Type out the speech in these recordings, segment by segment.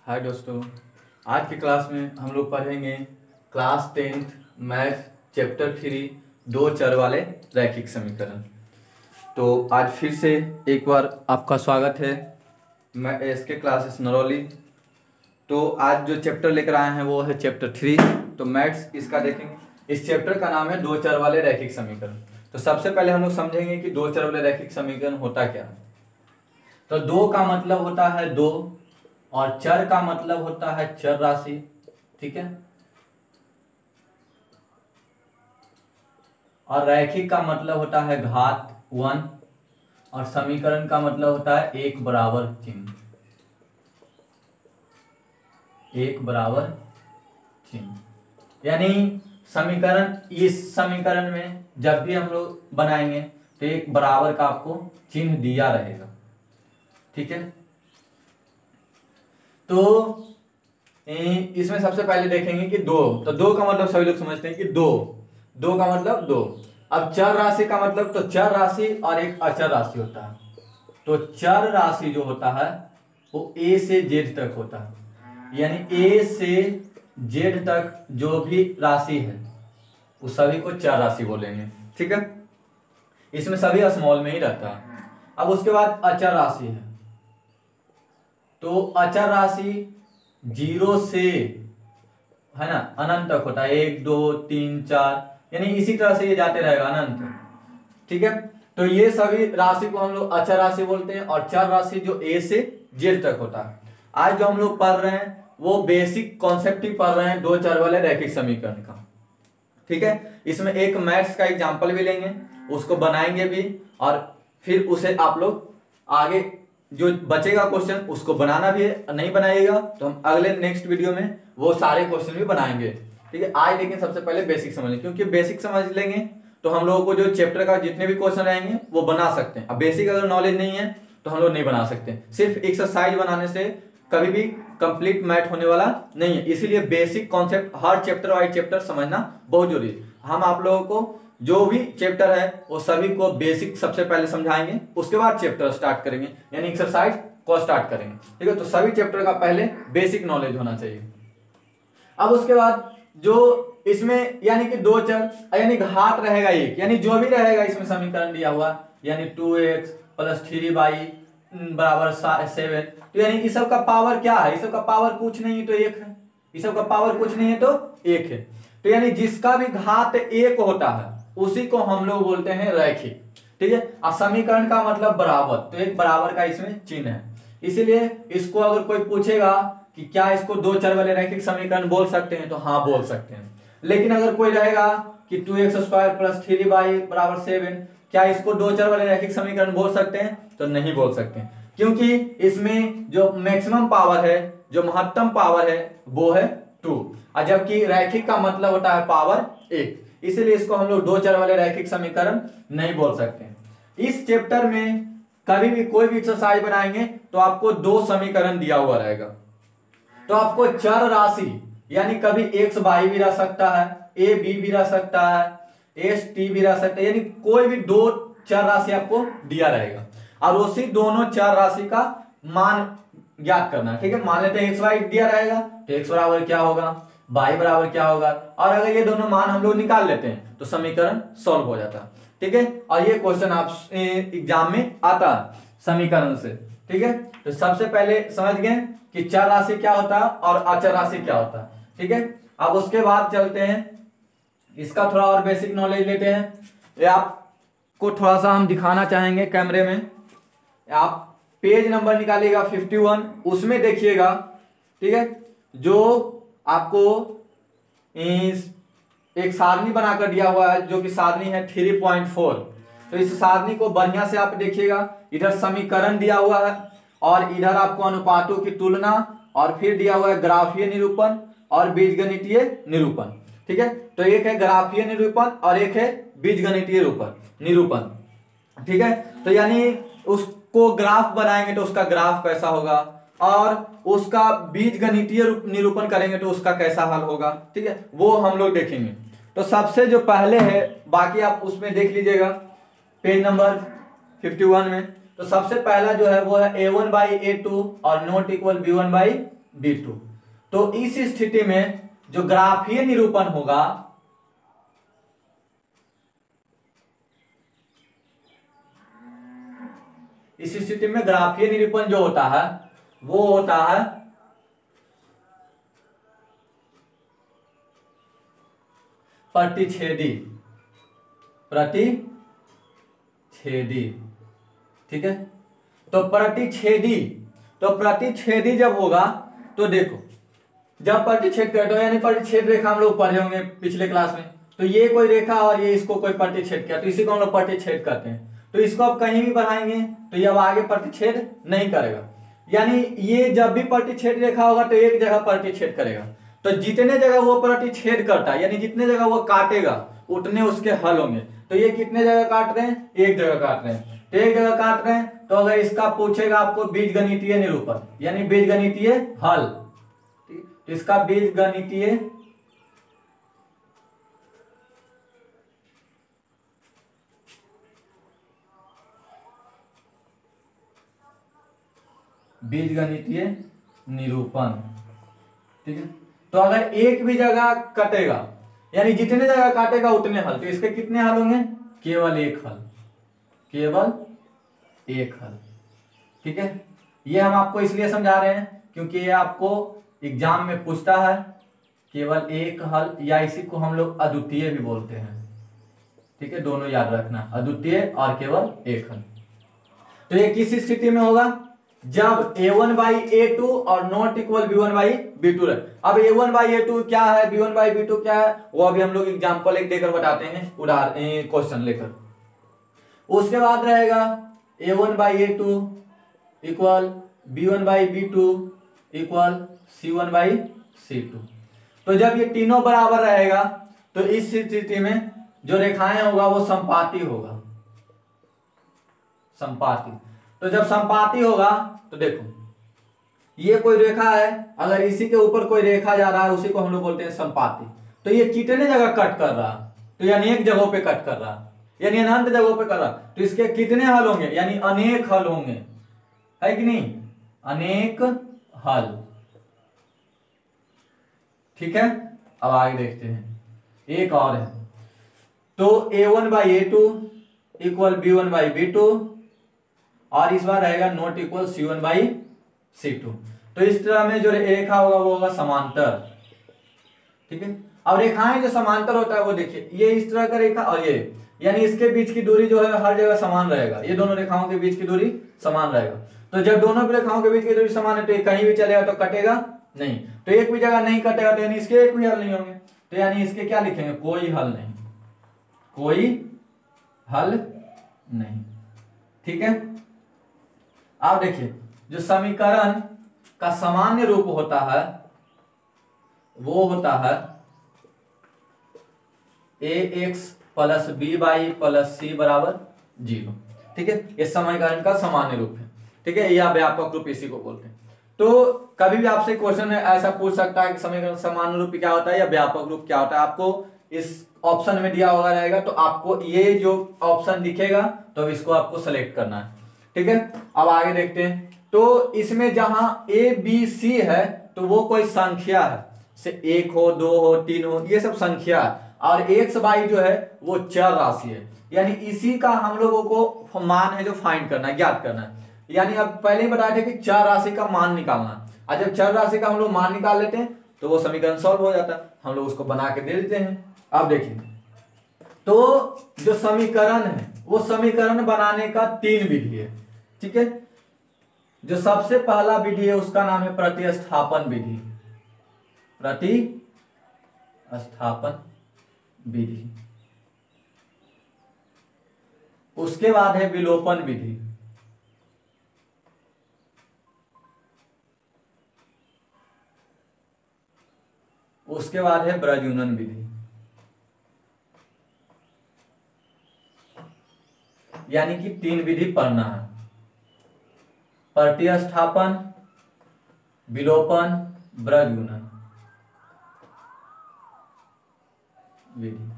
हाय दोस्तों, आज की क्लास में हम लोग पढ़ेंगे क्लास 10th मैथ चैप्टर 3 दो चर वाले रैखिक समीकरण। तो आज फिर से एक बार आपका स्वागत है। मैं एसके क्लासेस नरौली। तो आज जो चैप्टर लेकर आए हैं वो है चैप्टर 3। तो मैथ्स इसका देखेंगे। इस चैप्टर का नाम है दो चर वाले रैखिक समीकरण। तो सबसे पहले हम लोग समझेंगे कि दो चर वाले रैखिक समीकरण होता क्या है। तो दो का मतलब होता है दो, और चर का मतलब होता है चर राशि। ठीक है। और रैखिक का मतलब होता है घात 1, और समीकरण का मतलब होता है एक बराबर चिन्ह, एक बराबर चिन्ह। यानी समीकरण, इस समीकरण में जब भी हम लोग बनाएंगे तो एक बराबर का आपको चिन्ह दिया रहेगा। ठीक है। तो इसमें सबसे पहले देखेंगे कि दो, तो दो का मतलब सभी लोग समझते हैं कि दो, दो का मतलब दो। अब चर राशि का मतलब, तो चर राशि और एक अचर राशि होता है। तो चर राशि जो होता है वो ए से जेड तक होता है, यानी ए से जेड तक जो भी राशि है उस सभी को चर राशि बोलेंगे। ठीक है। इसमें सभी स्मॉल में ही रहता है। अब उसके बाद अचर राशि है। तो अचर राशि 0 से है ना अनंत तक होता है, 1 2 3 4, यानी इसी तरह से ये जाते रहेगा अनंत। ठीक है। तो ये सभी राशि को हम लोग अचर राशि बोलते हैं, और चर राशि जो ए से जेड तक होता है। आज जो हम लोग पढ़ रहे हैं वो बेसिक कॉन्सेप्ट ही पढ़ रहे हैं दो चर वाले रैखिक समीकरण का। ठीक है। इसमें एक मैथ्स का एग्जाम्पल भी लेंगे, उसको बनाएंगे भी, और फिर उसे आप लोग आगे जो बचेगा क्वेश्चन उसको बनाना भी है। नहीं बनाइएगा तो हम अगले नेक्स्ट वीडियो में वो सारे क्वेश्चन भी बनाएंगे। ठीक है। आज लेकिन सबसे पहले बेसिक समझ लें, क्योंकि बेसिक समझ लेंगे तो हम लोगों को जो चैप्टर का जितने भी क्वेश्चन रहेंगे वो बना सकते हैं। अब बेसिक अगर नॉलेज नहीं है तो हम लोग नहीं बना सकते। सिर्फ एक्सरसाइज बनाने से कभी भी कंप्लीट मैथ होने वाला नहीं है। इसीलिए बेसिक कॉन्सेप्ट हर चैप्टर वाइज चैप्टर समझना बहुत जरूरी है। हम आप लोगों को जो भी चैप्टर है वो सभी को बेसिक सबसे पहले समझाएंगे, उसके बाद चैप्टर स्टार्ट करेंगे, यानी एक्सरसाइज को स्टार्ट करेंगे। ठीक है। तो सभी चैप्टर का पहले बेसिक नॉलेज होना चाहिए। अब उसके बाद जो इसमें यानी कि दो चर, यानी घात रहेगा एक, यानी जो भी रहेगा इसमें समीकरण दिया हुआ, यानी 2x + 3y बराबर 7। तो यानी इस सब का पावर क्या है? इस सब का पावर कुछ नहीं है तो एक है। इस सब का पावर कुछ नहीं है तो एक है। तो यानी जिसका भी घात एक होता है उसी को हम लोग बोलते हैं रैखिक। ठीक है। अब समीकरण का मतलब बराबर, तो एक बराबर का इसमें चिन्ह है। इसीलिए इसको अगर कोई पूछेगा कि क्या इसको दो चर वाले रैखिक समीकरण बोल सकते हैं, तो हाँ बोल सकते हैं। लेकिन अगर कोई रहेगा कि 2x² + 3y बराबर 7, क्या इसको दो चर वाले रैखिक समीकरण बोल सकते हैं? तो नहीं बोल सकते, क्योंकि इसमें जो मैक्सिमम पावर है, जो महत्तम पावर है वो है 2, और जबकि रैखिक का मतलब होता है पावर 1। इसीलिए इसको हम लोग दो चर वाले रैखिक समीकरण नहीं बोल सकते। इस चैप्टर में कभी भी कोई भी एक्सरसाइज बनाएंगे तो आपको दो समीकरण दिया हुआ रहेगा। तो आपको चर राशि, यानी कभी x y भी रह सकता है, a b भी रह सकता है, s t भी रह सकता है, यानी कोई भी दो चर राशि आपको दिया रहेगा, और उसी दोनों चर राशि का मान ज्ञात करना है। ठीक है। मान लेते हैं x y दिया रहेगा तो x बराबर क्या होगा, y बराबर क्या होगा, और अगर ये दोनों मान हम लोग निकाल लेते हैं तो समीकरण सॉल्व हो जाता है। ठीक है। और ये क्वेश्चन आप एग्जाम में आता है समीकरण से। ठीक है। तो सबसे पहले समझ गए कि चर राशि क्या होता है और अचर राशि क्या होता है। ठीक है। अब उसके बाद चलते हैं, इसका थोड़ा और बेसिक नॉलेज लेते हैं। ये आपको थोड़ा सा हम दिखाना चाहेंगे कैमरे में। आप पेज नंबर निकालिएगा 51, उसमें देखिएगा। ठीक है। जो आपको एक सारणी बनाकर दिया हुआ है, जो कि सारणी है 3.4। तो इस सारणी को बढ़िया से आप देखिएगा। इधर समीकरण दिया हुआ है और इधर आपको अनुपातों की तुलना, और फिर दिया हुआ है ग्राफीय निरूपण और बीजगणितीय निरूपण। ठीक है। तो एक है ग्राफीय निरूपण और एक है बीजगणितीय निरूपण। ठीक है। तो यानी उसको ग्राफ बनाएंगे तो उसका ग्राफ कैसा होगा, और उसका बीजगणितीय निरूपण करेंगे तो उसका कैसा हल होगा। ठीक है। वो हम लोग देखेंगे। तो सबसे जो पहले है, बाकी आप उसमें देख लीजिएगा पेज नंबर 51 में। तो सबसे पहला जो है वो है a1/a2 और नॉट इक्वल b1/b2। B2। तो इस स्थिति में जो ग्राफीय निरूपण होगा, इस स्थिति में ग्राफीय निरूपण जो होता है वो होता है प्रतिच्छेदी, प्रतिच्छेदी। ठीक है, तो प्रतिच्छेदी जब होगा तो देखो, जब प्रतिच्छेद करते हो यानी प्रतिच्छेद रेखा हम लोग पढ़े होंगे पिछले क्लास में, तो ये कोई रेखा और ये इसको कोई प्रतिच्छेद किया तो इसी को हम लोग प्रतिच्छेद करते हैं। तो इसको आप कहीं भी बढ़ाएंगे तो ये अब आगे प्रतिच्छेद नहीं करेगा, यानी ये जब भी प्रतिच्छेद रेखा होगा तो एक जगह प्रतिच्छेद करेगा। तो जितने जगह वो प्रतिच्छेद करता है यानी जितने जगह वो काटेगा उतने उसके हल होंगे। तो ये कितने जगह काट रहे हैं, एक जगह काट रहे हैं, तो एक जगह काट रहे हैं। तो अगर इसका पूछेगा आपको बीजगणितीय निरूपण यानी बीजगणितीय हल, तो इसका बीजगणितीय निरूपण। ठीक है, तो अगर एक भी जगह कटेगा यानी जितने जगह काटेगा उतने हल, तो इसके कितने हल होंगे, केवल एक हल, केवल एक हल। ठीक है, ये हम आपको इसलिए समझा रहे हैं क्योंकि ये आपको एग्जाम में पूछता है केवल एक हल, या इसी को हम लोग अद्वितीय भी बोलते हैं। ठीक है, दोनों याद रखना, अद्वितीय और केवल एक हल। तो ये किस स्थिति में होगा, जब a1/a2 और नॉट इक्वल b1/b2 रहे। अब a1/a2 क्या है, b1/b2 क्या है, वो अभी हम लोग एग्जाम्पल एक देकर बताते हैं, उदाहरण क्वेश्चन लेकर। उसके बाद रहेगा a1/a2 equal b1/b2 equal c1/c2। तो जब ये तीनों बराबर रहेगा तो इस स्थिति में जो रेखाएं होगा वो संपाती होगा, संपाती। तो जब संपाती होगा तो देखो ये कोई रेखा है, अगर इसी के ऊपर कोई रेखा जा रहा है उसी को हम लोग बोलते हैं संपाती। तो ये कितने जगह कट कर रहा, तो यानी एक जगहों पे कट कर रहा, यानी अनंत जगहों पे कर रहा, तो इसके कितने हल होंगे, यानी अनेक हल होंगे, है कि नहीं, अनेक हल। ठीक है, अब आगे देखते हैं, एक और है। तो a1/a2 इक्वल b1/b2 और इस बार रहेगा नॉट इक्वल c1/c2। तो इस तरह में जो रेखा होगा वो होगा समांतर। ठीक है, अब रेखाएं जो समांतर होता है वो देखिए, ये इस तरह का रेखा और ये, यानी इसके बीच की दूरी जो है हर जगह समान रहेगा, ये दोनों रेखाओं के बीच की दूरी समान रहेगा। तो जब दोनों रेखाओं के बीच की दूरी समान है तो ये कहीं भी चलेगा तो कटेगा नहीं, तो एक भी जगह नहीं कटेगा तो यानी इसके एक भी हल नहीं होंगे, तो यानी इसके क्या लिखेंगे, कोई हल नहीं, कोई हल नहीं। ठीक है, आप देखिए जो समीकरण का सामान्य रूप होता है वो होता है ax प्लस b/c बराबर 0। ठीक है, ये समीकरण का सामान्य रूप है। ठीक है, या व्यापक रूप इसी को बोलते हैं। तो कभी भी आपसे क्वेश्चन में ऐसा पूछ सकता है कि समीकरण सामान्य रूप क्या होता है या व्यापक रूप क्या होता है, आपको इस ऑप्शन में दिया हुआ रहेगा, तो आपको ये जो ऑप्शन दिखेगा तो इसको आपको सेलेक्ट करना है। ठीक है, अब आगे देखते हैं। तो इसमें जहां ए बी सी है तो वो कोई संख्या है, से 1 हो 2 हो 3 हो, ये सब संख्या है, और एक्स वाई जो है वो चर राशि है, यानी इसी का हम लोगों को मान है जो फाइंड करना है, ज्ञात करना है। यानी अब पहले ही बताया था कि चर राशि का मान निकालना, और जब चर राशि का हम लोग मान निकाल लेते हैं तो वो समीकरण सॉल्व हो जाता है, हम लोग उसको बना के दे देते हैं। अब देखिए, तो जो समीकरण है वो समीकरण बनाने का 3 विधि है। ठीक है, जो सबसे पहला विधि है उसका नाम है प्रतिस्थापन विधि, प्रतिस्थापन विधि। उसके बाद है विलोपन विधि, उसके बाद है प्रजनन विधि। यानी कि 3 विधि पढ़ना है, प्रतिस्थापन, विलोपन, प्रजनन विधि।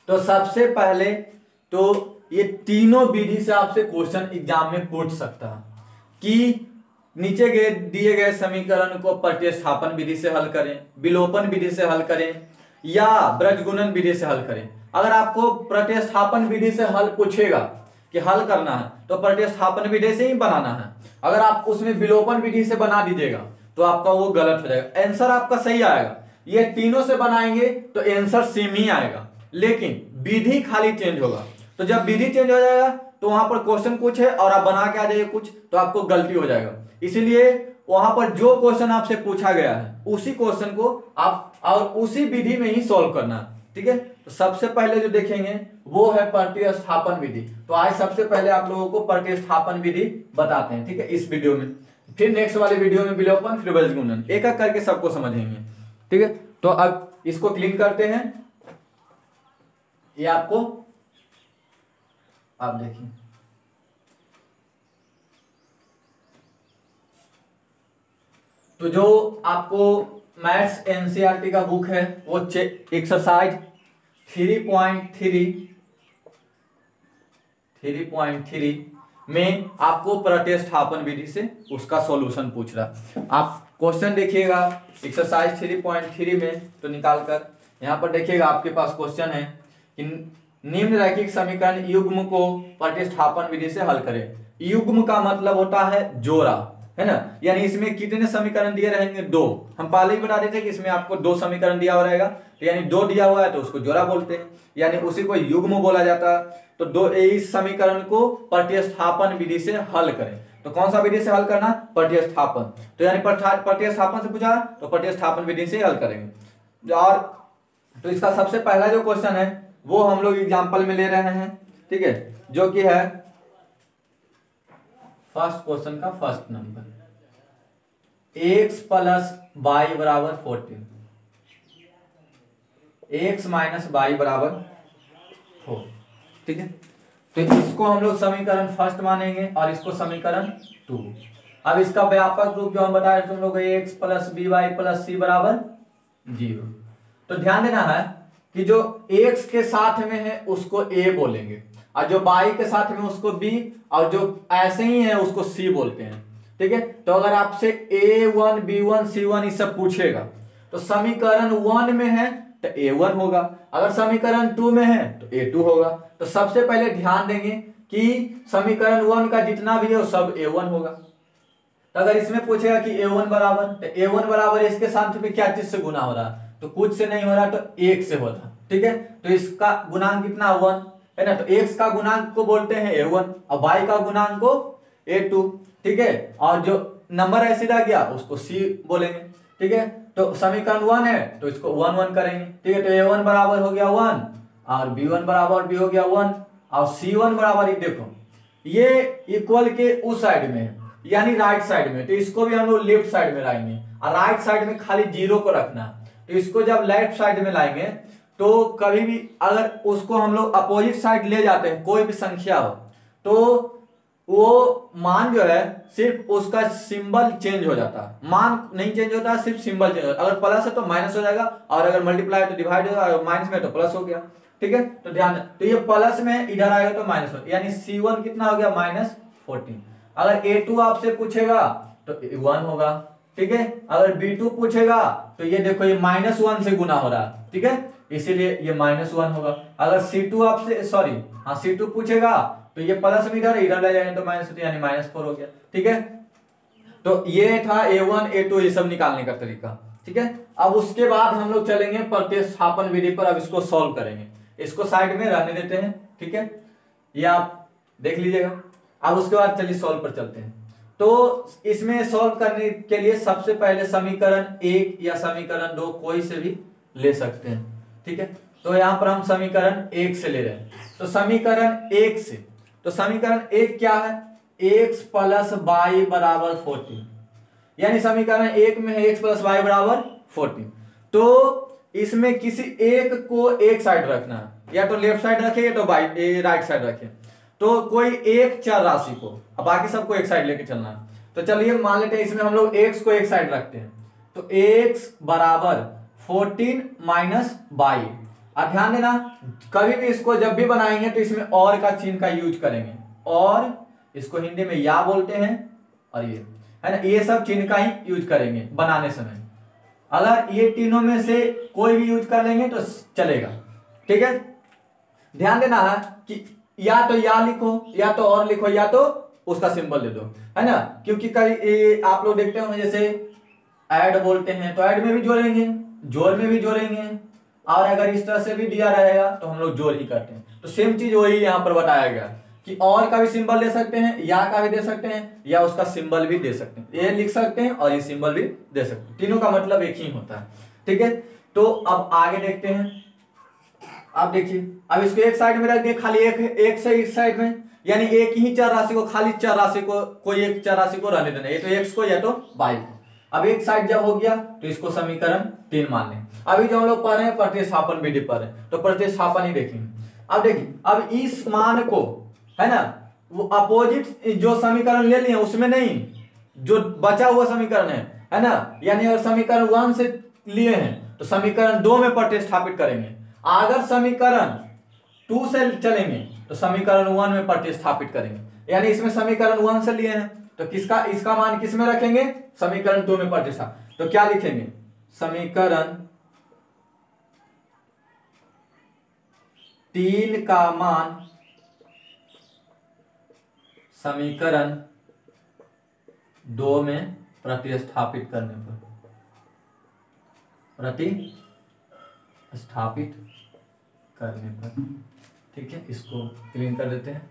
तो सबसे पहले तो ये तीनों विधि से आपसे क्वेश्चन एग्जाम में पूछ सकता है कि नीचे गए दिए गए समीकरण को प्रतिस्थापन विधि से हल करें, विलोपन विधि से हल करें या ब्रजगुणन विधि से हल करें। अगर आपको प्रतिस्थापन विधि से हल पूछेगा कि हल करना है तो प्रतिस्थापन विधि से ही बनाना है। अगर आप उसमें विलोपन विधि से बना दीजिएगा तो आपका वो गलत हो जाएगा, आंसर आपका सही आएगा। ये तीनों से बनाएंगे तो आंसर सेम ही आएगा, लेकिन विधि खाली चेंज होगा। तो जब विधि चेंज हो जाएगा तो वहां पर क्वेश्चन कुछ है और आप बना के आ जाइए कुछ, तो आपको गलती हो जाएगा। इसीलिए वहां पर जो क्वेश्चन आपसे पूछा गया है उसी क्वेश्चन को आप और उसी विधि में ही सॉल्व करना है, ठीक है। तो सबसे पहले जो देखेंगे वो है प्रतिस्थापन विधि। तो आज सबसे पहले आप लोगों को प्रतिस्थापन विधि बताते हैं, ठीक है, इस वीडियो में। फिर नेक्स्ट वाले वीडियो में विलोपन, फिर ब्रजगुणन, एक एक करके सबको समझेंगे, ठीक है। तो अब इसको क्लीन करते हैं। ये आपको आप देखिए, तो जो आपको मैथ्स एनसीईआरटी का बुक है वो एक्सरसाइज 3.3 में आपको प्रतिस्थापन विधि से उसका सॉल्यूशन पूछ रहा। आप क्वेश्चन देखिएगा एक्सरसाइज 3.3 में, तो निकाल कर यहाँ पर देखिएगा आपके पास क्वेश्चन है कि निम्न रैखिक समीकरण युग्म को प्रतिस्थापन विधि से हल करें। युग्म का मतलब होता है जोड़ा, है ना, यानी इसमें कितने समीकरण दिए रहेंगे? 2। हम पहले ही बता देते कि इसमें आपको 2 समीकरण दिया हुआ रहेगा, तो यानी 2 दिया हुआ है तो उसको जोड़ा बोलते हैं, यानी उसी को युग्म बोला जाता है। तो 2 इस समीकरण को प्रतिस्थापन विधि से हल करें। तो कौन सा विधि से हल करना? प्रतिस्थापन। तो यानी प्रतिस्थापन से पूछा तो प्रतिस्थापन विधि से हल करेंगे। और तो इसका सबसे पहला जो क्वेश्चन है वो हम लोग एग्जाम्पल में ले रहे हैं, ठीक है, जो कि है फर्स्ट क्वेश्चन का first number, x plus y बराबर 14, x माइनस वाई बराबर 4, ठीक है। तो इसको हम लोग समीकरण फर्स्ट मानेंगे और इसको समीकरण 2। अब इसका व्यापक रूप जो हम बताए तुम लोग, x plus b y plus c बराबर 0। तो ध्यान देना है कि जो x के साथ में है उसको a बोलेंगे और जो y के साथ में उसको b, और जो ऐसे ही है उसको c बोलते हैं, ठीक है। तो अगर आपसे a1 b1 c1 ये सब पूछेगा तो समीकरण 1 में है तो a1 होगा, अगर समीकरण 2 में है तो a2 होगा। तो सबसे पहले ध्यान देंगे कि समीकरण 1 का जितना भी है वो सब a1 होगा। तो अगर इसमें पूछेगा कि a1 बराबर, तो a1 बराबर इसके साथ में क्या चीज से गुना हो रहा, तो कुछ से नहीं हो रहा तो 1 से हो रहा, ठीक है। तो इसका गुणांक कितना 1 है ना, तो x का गुणांक को बोलते हैं a1 और y का गुणांक को a2, ठीक है। और जो नंबर ऐसे रह गया उसको c बोलेंगे, ठीक है। तो समीकरण 1 है तो इसको 1 1 करेंगे, ठीक है। तो a1 बराबर हो गया 1 और b1 बराबर भी हो गया 1 और c1 बराबर, देखो ये इक्वल के उस साइड में है यानी राइट साइड में, तो इसको भी हम लोग लेफ्ट साइड में लाएंगे और राइट साइड में खाली 0 को रखना। तो इसको जब लेफ्ट साइड में लाएंगे तो कभी भी अगर उसको हम लोग अपोजिट साइड ले जाते हैं कोई भी संख्या हो तो वो मान जो है सिर्फ उसका सिंबल चेंज हो जाता है, मान नहीं चेंज होता, सिर्फ सिंबल चेंज होता है। अगर प्लस है तो माइनस हो जाएगा और अगर मल्टीप्लाई है तो डिवाइड होगा और माइनस में तो प्लस हो गया, ठीक है। तो ध्यान, तो ये प्लस में इधर आएगा तो माइनस हो, यानी c1 कितना हो गया -14। अगर a2 आपसे पूछेगा तो 1 होगा, ठीक है। अगर b2 पूछेगा तो ये देखो ये -1 से गुना हो रहा है, ठीक है, इसीलिए ये -1 होगा। अगर c2 आपसे c2 पूछेगा तो ये प्लस में इधर ले जाएंगे तो माइनस, यानी -4 हो गया, ठीक है। तो ये था a1 a2 ये सब निकालने का तरीका, ठीक है। अब उसके बाद हम लोग चलेंगे प्रतिस्थापन विधि पर। अब इसको सॉल्व करेंगे, इसको साइड में रहने देते हैं, ठीक है, ये आप देख लीजिएगा। अब उसके बाद चलिए सॉल्व पर चलते हैं। तो इसमें सॉल्व करने के लिए सबसे पहले समीकरण 1 या समीकरण 2 कोई से भी ले सकते हैं, ठीक है। तो यहां पर हम समीकरण 1 से ले रहे हैं। तो समीकरण 1 से, तो समीकरण 1 क्या है? x प्लस वाई बराबर 14, यानी समीकरण 1 में है x प्लस वाई बराबर 14। तो इसमें किसी एक को एक साइड रखना है, या तो लेफ्ट साइड रखे या तो राइट साइड रखे। तो कोई एक चर राशि को, अब बाकी सबको एक साइड लेके चलना है। तो चलिए मान लेते हैं इसमें हम लोग x को एक साइड रखते हैं, तो x बराबर 14 माइनस वाई। अब ध्यान देना कभी भी इसको जब भी बनाएंगे तो इसमें और का चिन्ह का यूज करेंगे, और इसको हिंदी में या बोलते हैं और ये है ना, ये सब चिन्ह का ही यूज करेंगे बनाने समय। अगर ये तीनों में से कोई भी यूज कर लेंगे तो चलेगा। ठीक है, ध्यान देना है कि या तो या लिखो या तो और लिखो या तो उसका सिंबल दे दो, है ना, क्योंकि कई आप लोग देखते होंगे जैसे ऐड बोलते हैं तो ऐड में भी जोड़ेंगे, जोड़ में भी जोड़ेंगे, और अगर इस तरह से भी दिया रहेगा तो हम लोग जोड़ ही करते हैं। तो सेम चीज वही यहाँ पर बताया गया कि और का भी सिंबल दे सकते हैं, या का भी दे सकते हैं, या उसका सिंबल भी दे सकते हैं, ये लिख सकते हैं और ये सिंबल भी दे सकते हैं, तीनों का मतलब एक ही होता है। ठीक है, तो अब आगे देखते हैं। अब देखिए, अब इसको एक साइड में रख दिए, खाली एक से एक साइड में, यानी एक ही चर राशि को, खाली चर राशि को, कोई एक चर राशि को रहने देना, ये तो एक्स को या तो वाई को। अब एक साइड जब हो गया तो इसको समीकरण 3 मान लें। अभी जो हम लोग पढ़ रहे हैं प्रतिस्थापन विधि पर है तो प्रतिस्थापन ही देखेंगे। अब देखिए, अब इस मान को, है ना, वो अपोजिट जो समीकरण ले लिए उसमें नहीं, जो बचा हुआ समीकरण है ना, यानी अगर समीकरण 1 से लिए हैं तो समीकरण 2 में प्रतिस्थापित करेंगे। अगर समीकरण 2 से चलेंगे तो समीकरण 1 में प्रतिस्थापित करेंगे, यानी इसमें समीकरण 1 से लिए हैं तो किसका, इसका मान किस में रखेंगे, समीकरण 2 में प्रतिस्थापित। तो क्या लिखेंगे, समीकरण 3 का मान समीकरण 2 में प्रतिस्थापित करने पर, प्रतिस्थापित करने पर। ठीक है, इसको क्लीन कर देते हैं,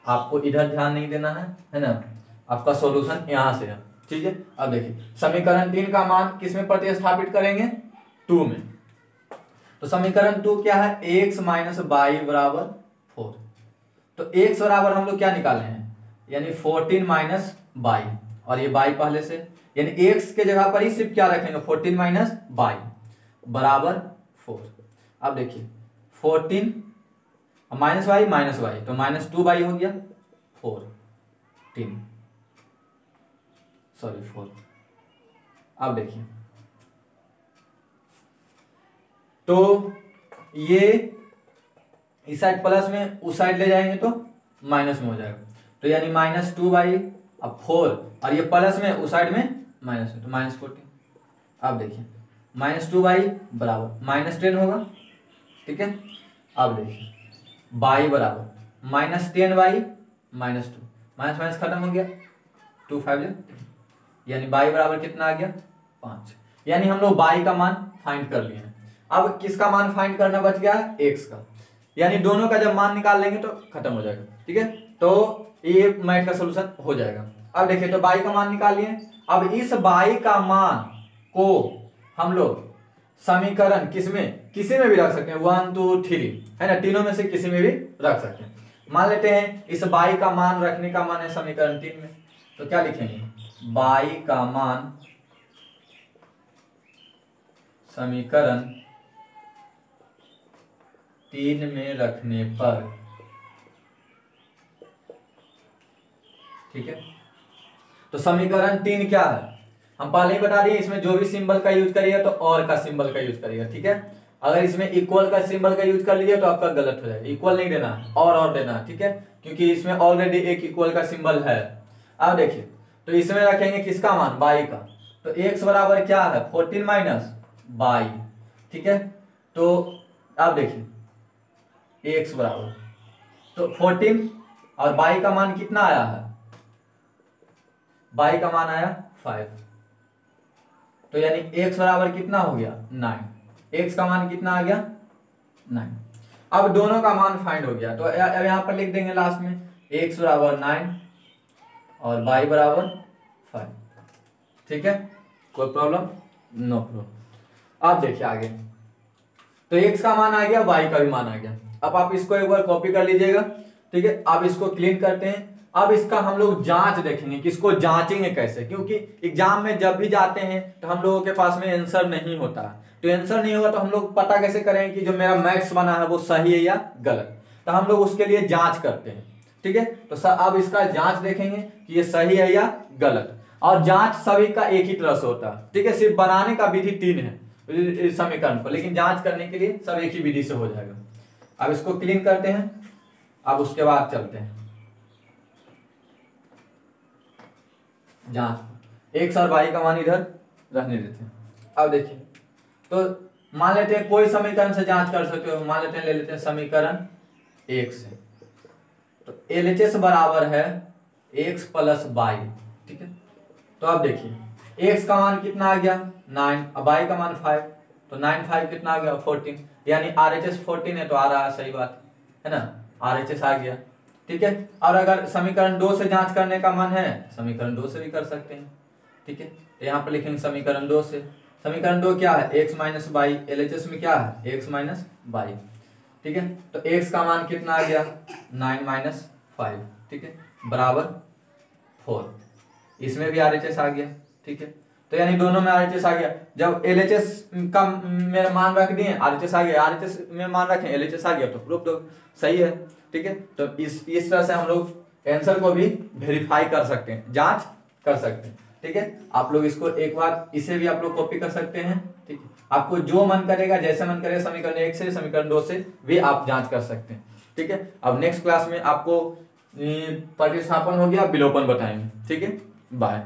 आपको इधर ध्यान नहीं देना है ना, आपका सॉल्यूशन यहां से है। ठीक है, अब देखिए, समीकरण 3 का मान किस में प्रतिस्थापित करेंगे, 2 में। तो समीकरण 2 क्या है, x माइनस वाई बराबर 4। तो x बराबर हम लोग क्या निकाले हैं, यानी 14 माइनस वाई, और ये वाई पहले से, यानी x के जगह पर ही सिर्फ क्या रखेंगे, 14 माइनस वाई बराबर 4। अब देखिए 14 माइनस वाई तो माइनस 2 वाई हो गया, 4। अब देखिए, तो ये इस साइड प्लस में उस साइड ले जाएंगे तो माइनस में हो जाएगा, तो यानी माइनस 2 बाई अब 4, और ये प्लस में उस साइड में माइनस में, तो माइनस 14। अब देखिए माइनस 2 बाई बराबर माइनस 10 होगा। ठीक है, अब देखिए बाई बराबर minus 10 by minus 2, minus minus खत्म हो गया, 2 5 यानी बाई बराबर कितना आ गया, 5। यानी हम लोग बाई का मान फाइंड कर लिए हैं। अब किसका मान फाइंड करना बच गया, एक्स का, यानी दोनों का जब मान निकाल लेंगे तो खत्म हो जाएगा। ठीक है, तो ये मैथ का सोल्यूशन हो जाएगा। अब देखिए, तो बाई का मान निकाल लिए, अब इस बाई का मान को हम लोग समीकरण किसमें, किसी में भी रख सकते हैं, 1 2 3, है ना, तीनों में से किसी में भी रख सकते हैं। मान लेते हैं इस बाई का मान रखने का मान है समीकरण 3 में, तो क्या लिखेंगे, बाई का मान समीकरण 3 में रखने पर, ठीक है, तो समीकरण 3 क्या है, हम पहले ही बता दिए, इसमें जो भी सिंबल का यूज करिएगा तो और का सिंबल का यूज करिएगा। ठीक है, अगर इसमें इक्वल का सिंबल का यूज कर लीजिए तो आपका गलत हो जाएगा, इक्वल नहीं देना है, और देना है। ठीक है, क्योंकि इसमें ऑलरेडी एक इक्वल का सिंबल है। अब देखिए, तो इसमें रखेंगे किसका मान, बाई का, तो x बराबर क्या है, 14 माइनस बाई। ठीक है, तो अब देखिए x बराबर, तो 14 और बाई का मान कितना आया है, बाई का मान आया 5, तो यानी x बराबर कितना हो गया, 9। x का मान कितना आ गया, 9। अब दोनों का मान फाइंड हो गया, तो अब यहां पर लिख देंगे लास्ट में x बराबर 9 और y बराबर 5। ठीक है, कोई प्रॉब्लम, नो प्रॉब्लम। अब देखिए आगे, तो x का मान आ गया, y का भी मान आ गया। अब आप इसको एक बार कॉपी कर लीजिएगा। ठीक है, अब इसको क्लीन करते हैं। अब इसका हम लोग जांच देखेंगे, किसको जांचेंगे कैसे, क्योंकि एग्जाम में जब भी जाते हैं तो हम लोगों के पास में आंसर नहीं होता, तो आंसर नहीं होगा तो हम लोग पता कैसे करेंगे कि जो मेरा मैथ्स बना है वो सही है या गलत, तो हम लोग उसके लिए जांच करते हैं। ठीक है, तो अब इसका जांच देखेंगे कि ये सही है या गलत, और जांच सभी का एक ही तरह से होता है। ठीक है, सिर्फ बनाने का विधि 3 है समीकरण को, लेकिन जांच करने के लिए सब एक ही विधि से हो जाएगा। अब इसको क्लीन करते हैं, अब उसके बाद चलते हैं जांच। एक्स और वाई का मान इधर रहने देते हैं। अब देखिए, तो मान लेते हैं कोई समीकरण से जांच कर सकते हो, मान लेते हैं, ले लेते हैं समीकरण 1 से, तो LHS बराबर है x प्लस वाई, ठीक है। तो अब देखिए x का मान कितना आ गया 9, अब y का मान 5, तो 9 5 कितना आ गया 14, यानी RHS 14 है, तो आ रहा है, सही बात है ना, RHS आ गया, ठीक है। और अगर समीकरण 2 से जांच करने का मन है, समीकरण 2 से भी कर सकते हैं, ठीक है। तो यहाँ पर लिखेंगे समीकरण 2 से, समीकरण 2 क्या है, x माइनस वाई, LHS में क्या है x माइनस वाई, ठीक है। तो x का मान कितना आ गया 9 माइनस 5, ठीक है, बराबर 4, इसमें भी RHS आ गया, ठीक है। तो यानी दोनों में RHS आ गया, जब LHS का मेरा मान रख दिए, RHS आ गया, RHS में मान रखें LHS आ गया, तो प्रूफ तो सही है, ठीक है। तो इस तरह से हम लोग आंसर को भी वेरीफाई कर सकते हैं, जांच कर सकते हैं, ठीक है। आप लोग इसको एक बार इसे भी आप लोग कॉपी कर सकते हैं, ठीक है। आपको जो मन करेगा, जैसे मन करेगा, समीकरण 1 से समीकरण 2 से भी आप जांच कर सकते हैं, ठीक है। अब नेक्स्ट क्लास में आपको प्रतिस्थापन हो गया, विलोपन बताएंगे, ठीक है। बाय।